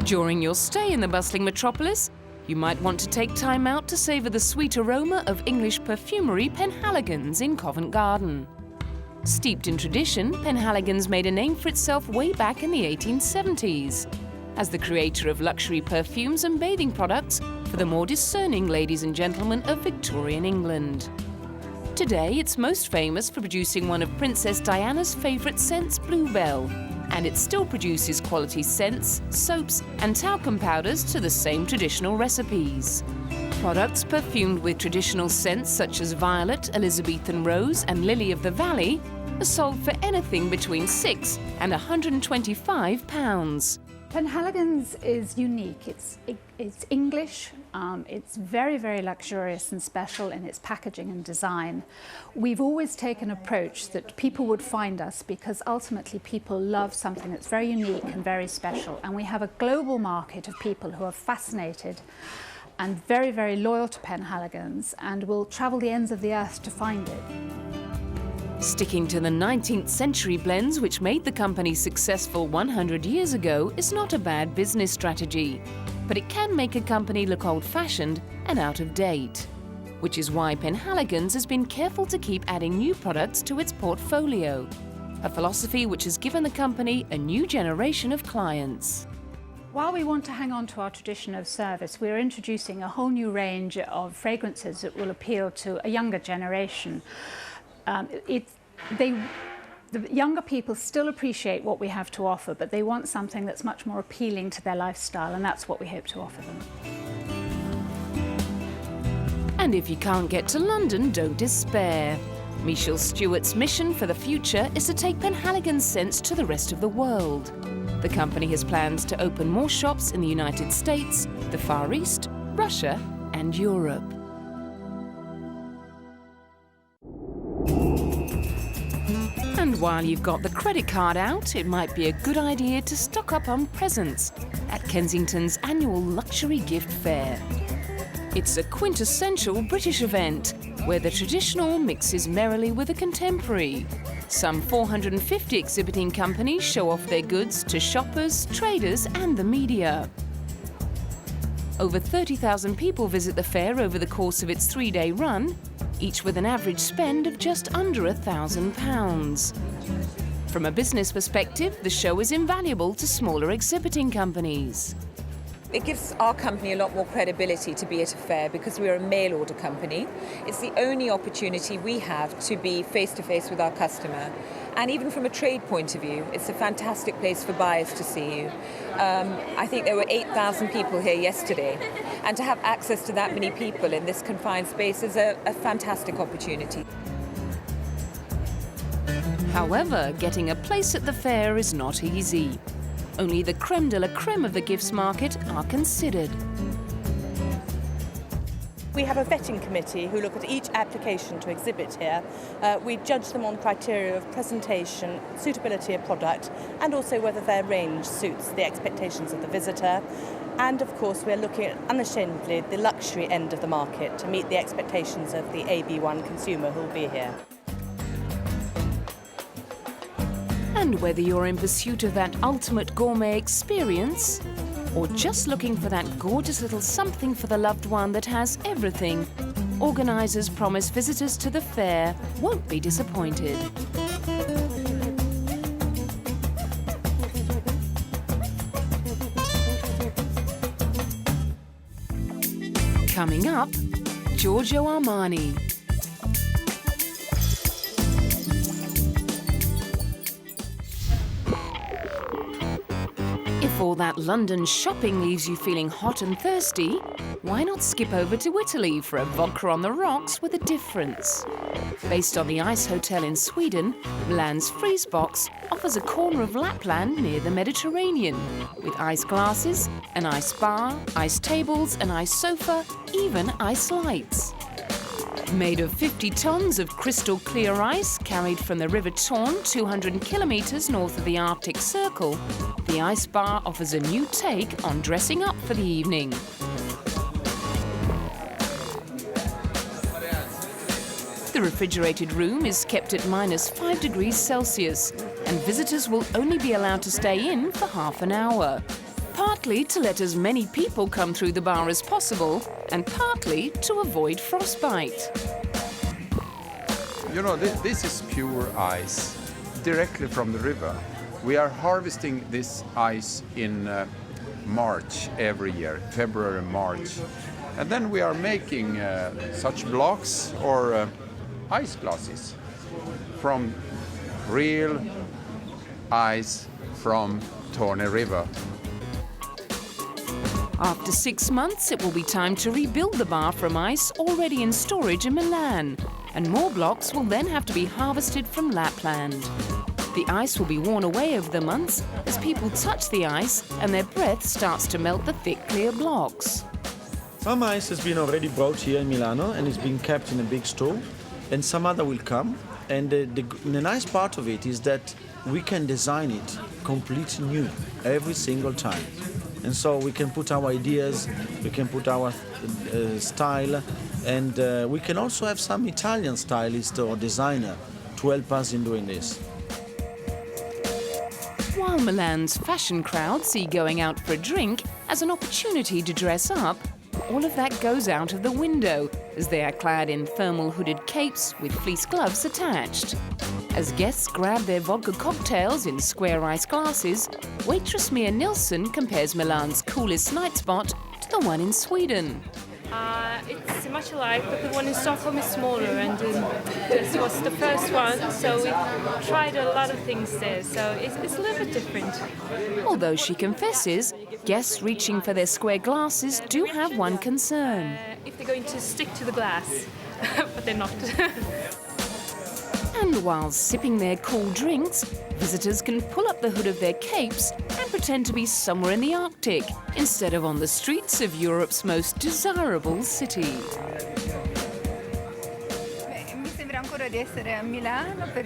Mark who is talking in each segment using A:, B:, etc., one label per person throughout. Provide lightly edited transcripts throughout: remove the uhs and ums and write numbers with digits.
A: During your stay in the bustling metropolis, you might want to take time out to savour the sweet aroma of English perfumery Penhaligon's in Covent Garden. Steeped in tradition, Penhaligon's made a name for itself way back in the 1870s as the creator of luxury perfumes and bathing products for the more discerning ladies and gentlemen of Victorian England. Today, it's most famous for producing one of Princess Diana's favourite scents, Bluebell, and it still produces quality scents, soaps and talcum powders to the same traditional recipes. Products perfumed with traditional scents such as violet, Elizabethan rose and lily of the valley are sold for anything between £6 and £125.
B: Penhaligon's is unique. It's English, it's very, very luxurious and special in its packaging and design. We've always taken an approach that people would find us because ultimately people love something that's very unique and very special. And we have a global market of people who are fascinated and very, very loyal to Penhaligon's and will travel the ends of the earth to find it.
A: Sticking to the 19th century blends which made the company successful 100 years ago is not a bad business strategy, but it can make a company look old-fashioned and out of date, which is why Penhaligon's has been careful to keep adding new products to its portfolio, a philosophy which has given the company a new generation of clients.
B: While we want to hang on to our tradition of service, we're introducing a whole new range of fragrances that will appeal to a younger generation. The younger people still appreciate what we have to offer, but they want something that's much more appealing to their lifestyle, and that's what we hope to offer them.
A: And if you can't get to London, don't despair. Michelle Stewart's mission for the future is to take Penhaligon's scents to the rest of the world. The company has plans to open more shops in the United States, the Far East, Russia and Europe. And while you've got the credit card out, it might be a good idea to stock up on presents at Kensington's annual luxury gift fair. It's a quintessential British event where the traditional mixes merrily with the contemporary. Some 450 exhibiting companies show off their goods to shoppers, traders and the media. Over 30,000 people visit the fair over the course of its 3-day run, each with an average spend of just under £1,000. From a business perspective, the show is invaluable to smaller exhibiting companies.
C: It gives our company a lot more credibility to be at a fair because we're a mail order company. It's the only opportunity we have to be face-to-face with our customer. And even from a trade point of view, it's a fantastic place for buyers to see you. I think there were 8,000 people here yesterday. And to have access to that many people in this confined space is a fantastic opportunity.
A: However, getting a place at the fair is not easy. Only the creme de la creme of the gifts market are considered.
D: We have a vetting committee who look at each application to exhibit here. We judge them on criteria of presentation, suitability of product, and also whether their range suits the expectations of the visitor. And of course, we're looking at unashamedly the luxury end of the market to meet the expectations of the AB1 consumer who will be here.
A: And whether you're in pursuit of that ultimate gourmet experience, or just looking for that gorgeous little something for the loved one that has everything, organisers promise visitors to the fair won't be disappointed. Coming up, Giorgio Armani. If all that London shopping leaves you feeling hot and thirsty, why not skip over to Italy for a vodka on the rocks with a difference? Based on the Ice Hotel in Sweden, Milan's Freeze Box offers a corner of Lapland near the Mediterranean, with ice glasses, an ice bar, ice tables, an ice sofa, even ice lights. Made of 50 tons of crystal clear ice carried from the River Torn 200 kilometres north of the Arctic Circle, the ice bar offers a new take on dressing up for the evening. The refrigerated room is kept at -5 degrees Celsius, and visitors will only be allowed to stay in for half an hour. Part partly to let as many people come through the bar as possible, and partly to avoid frostbite.
E: You know, this is pure ice, directly from the river. We are harvesting this ice in March every year, February, March. And then we are making such blocks or ice glasses from real ice from Torne River.
A: After 6 months, it will be time to rebuild the bar from ice already in storage in Milan, and more blocks will then have to be harvested from Lapland. The ice will be worn away over the months as people touch the ice and their breath starts to melt the thick, clear blocks.
F: Some ice has been already brought here in Milano and is being kept in a big store, and some other will come. And the nice part of it is that we can design it completely new every single time. And so we can put our ideas, we can put our style, and we can also have some Italian stylist or designer to help us in doing this.
A: While Milan's fashion crowd see going out for a drink as an opportunity to dress up, all of that goes out of the window as they are clad in thermal hooded capes with fleece gloves attached. As guests grab their vodka cocktails in square ice glasses, waitress Mia Nilsson compares Milan's coolest night spot to the one in Sweden.
G: It's much alike, but the one in Stockholm is smaller, and this was the first one, so we tried a lot of things there, so it's a little bit different.
A: Although she confesses, guests reaching for their square glasses do have one concern.
G: If they're going to stick to the glass, but they're not.
A: And while sipping their cool drinks, visitors can pull up the hood of their capes and pretend to be somewhere in the Arctic instead of on the streets of Europe's most desirable city.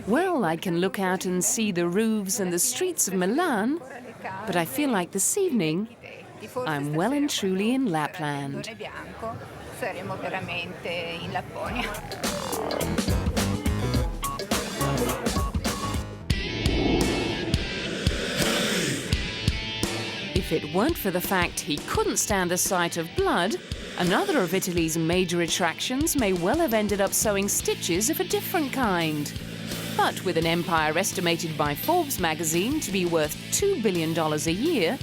A: Well, I can look out and see the roofs and the streets of Milan, but I feel like this evening I'm well and truly in Lapland. If it weren't for the fact he couldn't stand the sight of blood, another of Italy's major attractions may well have ended up sewing stitches of a different kind. But with an empire estimated by Forbes magazine to be worth $2 billion a year,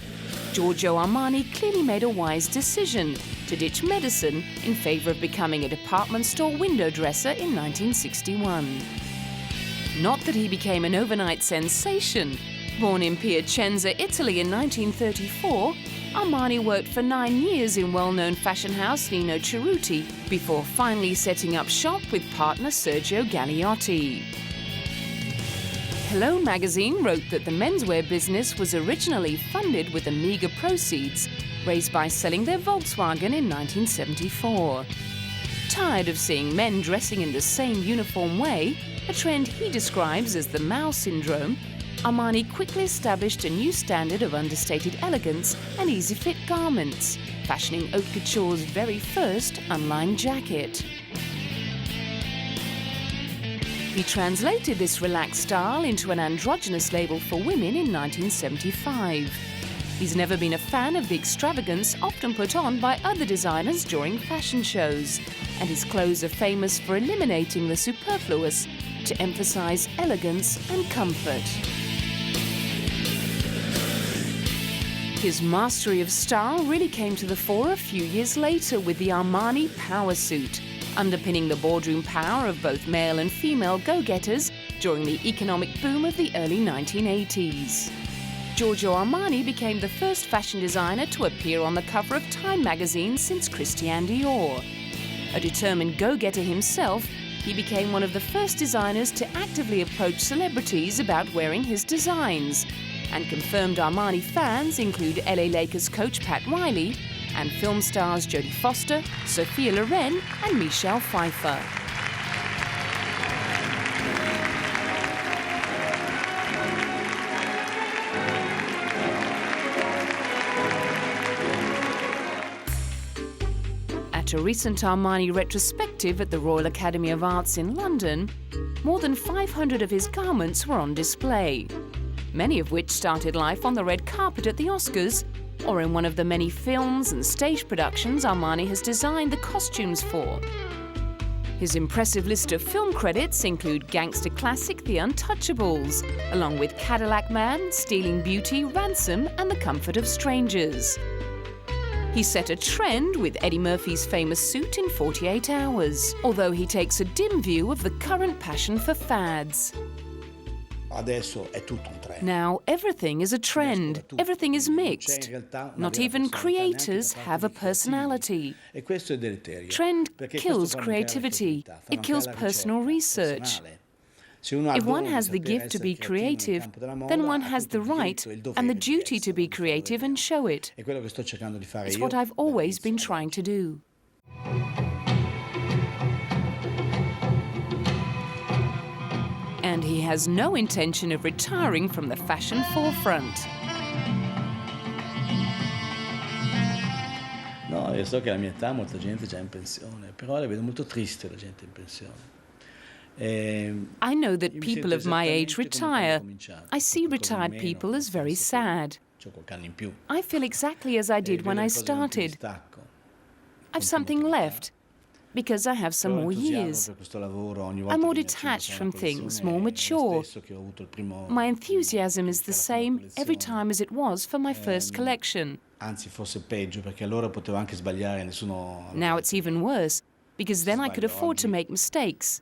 A: Giorgio Armani clearly made a wise decision to ditch medicine in favor of becoming a department store window dresser in 1961. Not that he became an overnight sensation. Born in Piacenza, Italy in 1934, Armani worked for 9 years in well-known fashion house Nino Cerruti before finally setting up shop with partner Sergio Gagliotti. Hello magazine wrote that the menswear business was originally funded with the meager proceeds raised by selling their Volkswagen in 1974. Tired of seeing men dressing in the same uniform way, a trend he describes as the Mao syndrome, Armani quickly established a new standard of understated elegance and easy-fit garments, fashioning haute couture's very first unlined jacket. He translated this relaxed style into an androgynous label for women in 1975. He's never been a fan of the extravagance often put on by other designers during fashion shows, and his clothes are famous for eliminating the superfluous to emphasize elegance and comfort. His mastery of style really came to the fore a few years later with the Armani Power Suit, underpinning the boardroom power of both male and female go-getters during the economic boom of the early 1980s. Giorgio Armani became the first fashion designer to appear on the cover of Time magazine since Christian Dior. A determined go-getter himself, he became one of the first designers to actively approach celebrities about wearing his designs, and confirmed Armani fans include LA Lakers coach Pat Riley and film stars Jodie Foster, Sophia Loren and Michelle Pfeiffer. At a recent Armani retrospective at the Royal Academy of Arts in London, more than 500 of his garments were on display, many of which started life on the red carpet at the Oscars or in one of the many films and stage productions Armani has designed the costumes for. His impressive list of film credits include gangster classic The Untouchables, along with Cadillac Man, Stealing Beauty, Ransom, and The Comfort of Strangers. He set a trend with Eddie Murphy's famous suit in 48 hours, although he takes a dim view of the current passion for fads. Now everything is a trend, everything is mixed. Not even creators have a personality. Trend kills creativity, it kills personal research. If one has the gift to be creative, then one has the right and the duty to be creative and show it. It's what I've always been trying to do. And he has no intention of retiring from the fashion forefront.
H: No, io so che alla mia età molta gente è già in pensione, però la vedo molto triste la gente in pensione.
A: I know that people of my age retire. I see retired people as very sad. I feel exactly as I did when I started. I've something left, because I have some more years. I'm more detached from things, more mature. My enthusiasm is the same every time as it was for my first collection. Now it's even worse, because then I could afford to make mistakes.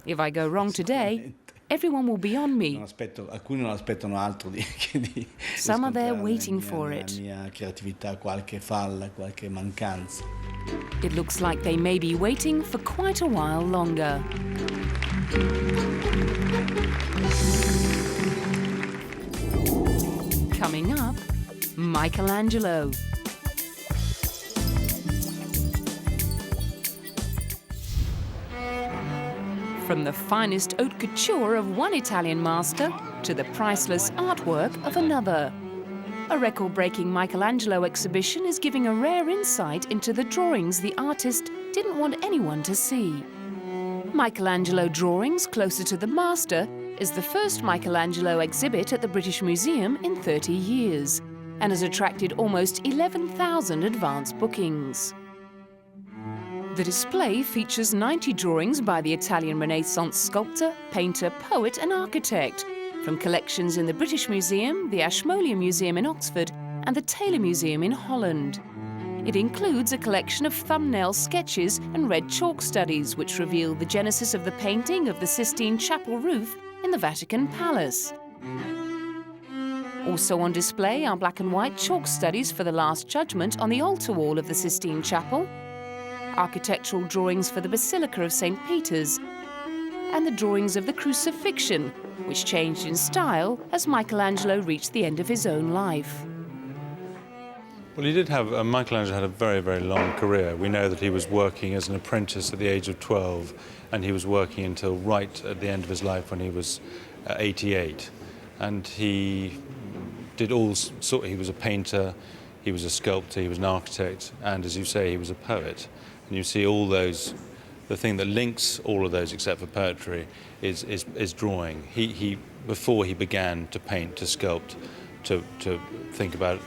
A: If I go wrong today, everyone will be on me. Some are there waiting for it. It looks like they may be waiting for quite a while longer. Coming up, Michelangelo. From the finest haute couture of one Italian master to the priceless artwork of another. A record-breaking Michelangelo exhibition is giving a rare insight into the drawings the artist didn't want anyone to see. Michelangelo Drawings Closer to the Master is the first Michelangelo exhibit at the British Museum in 30 years and has attracted almost 11,000 advance bookings. The display features 90 drawings by the Italian Renaissance sculptor, painter, poet and architect from collections in the British Museum, the Ashmolean Museum in Oxford and the Taylor Museum in Holland. It includes a collection of thumbnail sketches and red chalk studies which reveal the genesis of the painting of the Sistine Chapel roof in the Vatican Palace. Also on display are black and white chalk studies for the Last Judgment on the altar wall of the Sistine Chapel, architectural drawings for the Basilica of St. Peter's, and the drawings of the Crucifixion, which changed in style as Michelangelo reached the end of his own life.
I: Well, he did have, Michelangelo had a very, very long career. We know that he was working as an apprentice at the age of 12, and he was working until right at the end of his life when he was 88. And he did all sorts, he was a painter, he was a sculptor, he was an architect, and as you say, he was a poet. And you see all those, the thing that links all of those except for poetry is drawing. Before he began to paint, to sculpt, to think about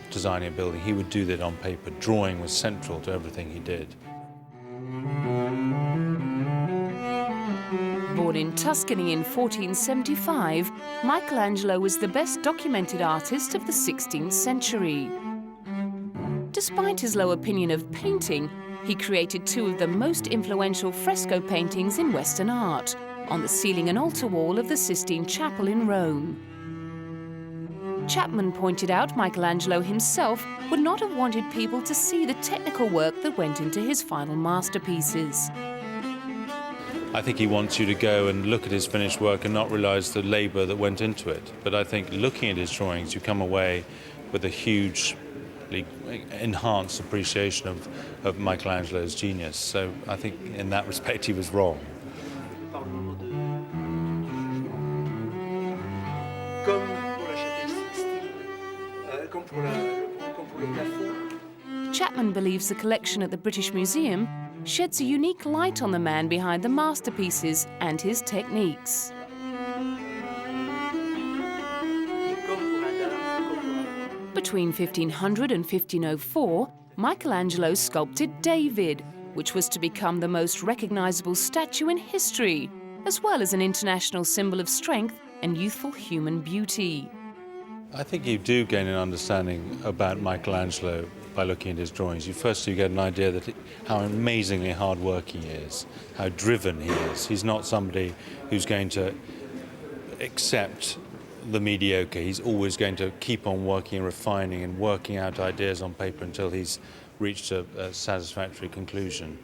I: designing a building, he would do that on paper. Drawing was central to everything he did.
A: Born in Tuscany in 1475, Michelangelo was the best documented artist of the 16th century. Despite his low opinion of painting, he created two of the most influential fresco paintings in Western art, on the ceiling and altar wall of the Sistine Chapel in Rome. Chapman pointed out Michelangelo himself would not have wanted people to see the technical work that went into his final masterpieces.
I: I think he wants you to go and look at his finished work and not realize the labor that went into it. But I think looking at his drawings, you come away with a hugely enhanced appreciation of Michelangelo's genius. So I think in that respect he was wrong.
A: Chapman believes the collection at the British Museum sheds a unique light on the man behind the masterpieces and his techniques. between 1500 and 1504, Michelangelo sculpted David, which was to become the most recognizable statue in history, as well as an international symbol of strength and youthful human beauty.
I: I think you do gain an understanding about Michelangelo by looking at his drawings. You get an idea that how amazingly hard-working he is, how driven he is. He's not somebody who's going to accept the mediocre. He's always going to keep on working and refining and working out ideas on paper until he's reached a satisfactory conclusion.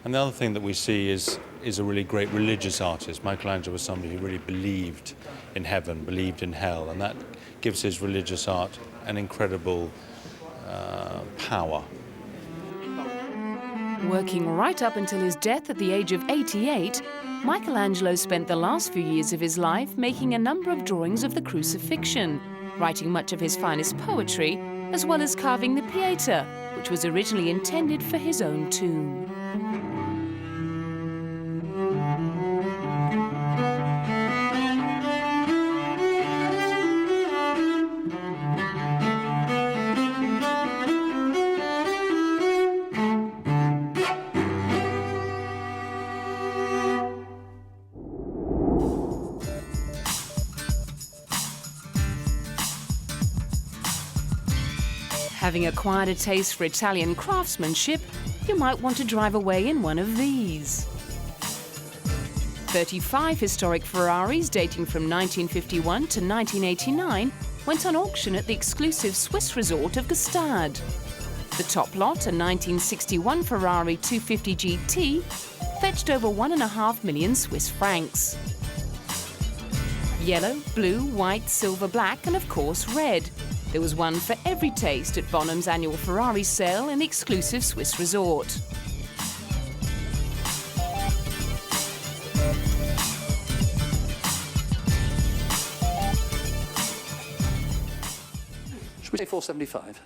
I: And the other thing that we see is a really great religious artist. Michelangelo was somebody who really believed in heaven, believed in hell, and that gives his religious art an incredible power.
A: Working right up until his death at the age of 88, Michelangelo spent the last few years of his life making a number of drawings of the crucifixion, writing much of his finest poetry, as well as carving the Pieta, which was originally intended for his own tomb. Having acquired a taste for Italian craftsmanship, you might want to drive away in one of these. 35 historic Ferraris dating from 1951 to 1989 went on auction at the exclusive Swiss resort of Gstaad. The top lot, a 1961 Ferrari 250 GT, fetched over 1.5 million Swiss francs. Yellow, blue, white, silver, black, and of course red. There was one for every taste at Bonham's annual Ferrari sale in the exclusive Swiss resort.
J: Should we say 475?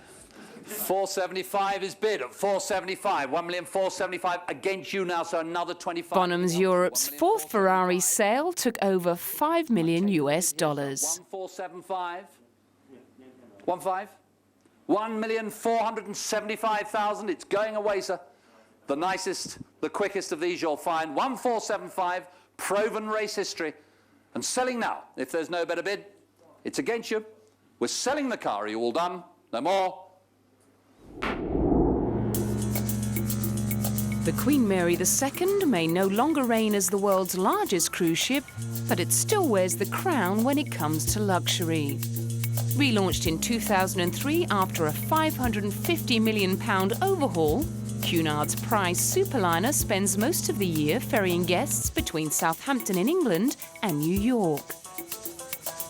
J: 475 is bid at 475. 1,475,000 against you now, so another 25.
A: Bonham's Europe's fourth Ferrari sale took over $5 million US.
J: 1475. 15? 1,475,000. It's going away, sir. The nicest, the quickest of these you'll find. 1475, proven race history. And selling now. If there's no better bid, it's against you. We're selling the car. Are you all done? No more?
A: The Queen Mary II may no longer reign as the world's largest cruise ship, but it still wears the crown when it comes to luxury. Relaunched in 2003 after a £550 million overhaul, Cunard's prize superliner spends most of the year ferrying guests between Southampton in England and New York.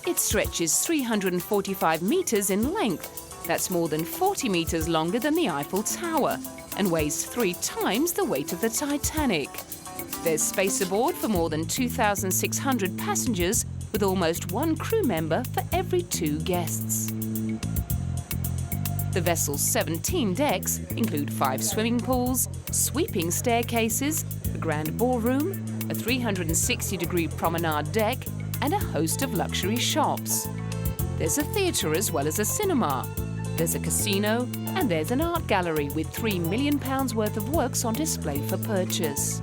A: It stretches 345 metres in length. That's more than 40 metres longer than the Eiffel Tower and weighs 3 times the weight of the Titanic. There's space aboard for more than 2,600 passengers, with almost 1 crew member for every 2 guests. The vessel's 17 decks include 5 swimming pools, sweeping staircases, a grand ballroom, a 360-degree promenade deck, and a host of luxury shops. There's a theatre as well as a cinema. There's a casino, and there's an art gallery with £3 million worth of works on display for purchase.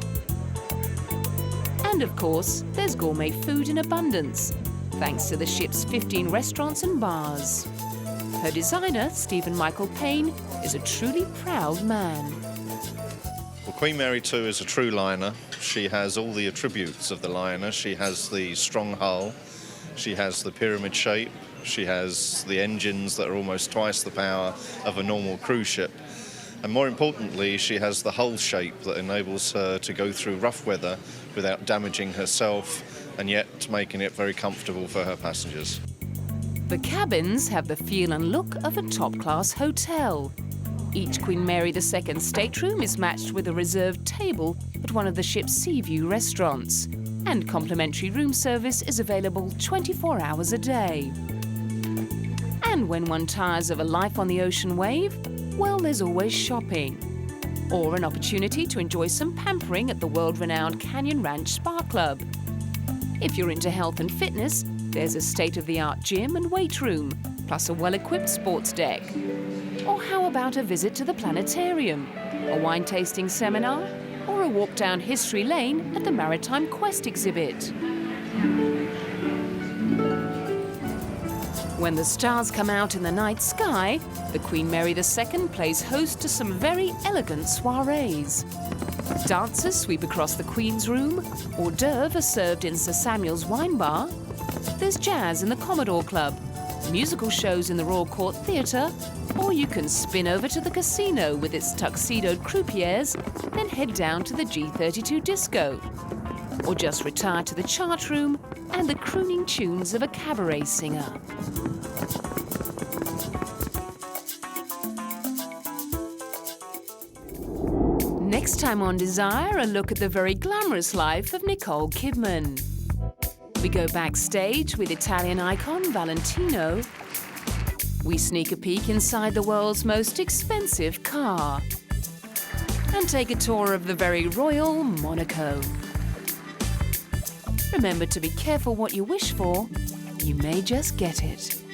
A: And of course, there's gourmet food in abundance, thanks to the ship's 15 restaurants and bars. Her designer, Stephen Michael Payne, is a truly proud man.
K: Well, Queen Mary II is a true liner. She has all the attributes of the liner. She has the strong hull, she has the pyramid shape, she has the engines that are almost twice the power of a normal cruise ship. And more importantly, she has the hull shape that enables her to go through rough weather without damaging herself and yet making it very comfortable for her passengers.
A: The cabins have the feel and look of a top-class hotel. Each Queen Mary II stateroom is matched with a reserved table at one of the ship's Seaview restaurants, and complimentary room service is available 24 hours a day. And when one tires of a life on the ocean wave, well, there's always shopping. Or an opportunity to enjoy some pampering at the world-renowned Canyon Ranch Spa Club. If you're into health and fitness, there's a state-of-the-art gym and weight room, plus a well-equipped sports deck. Or how about a visit to the planetarium, a wine tasting seminar, or a walk down history lane at the Maritime Quest exhibit? When the stars come out in the night sky, the Queen Mary II plays host to some very elegant soirees. Dancers sweep across the Queen's room, hors d'oeuvres are served in Sir Samuel's wine bar. There's jazz in the Commodore Club, musical shows in the Royal Court Theatre, or you can spin over to the casino with its tuxedoed croupiers, then head down to the G32 disco. Or just retire to the chart room and the crooning tunes of a cabaret singer. Next time on Desire, a look at the very glamorous life of Nicole Kidman. We go backstage with Italian icon Valentino. We sneak a peek inside the world's most expensive car. And take a tour of the very royal Monaco. Remember to be careful what you wish for. You may just get it.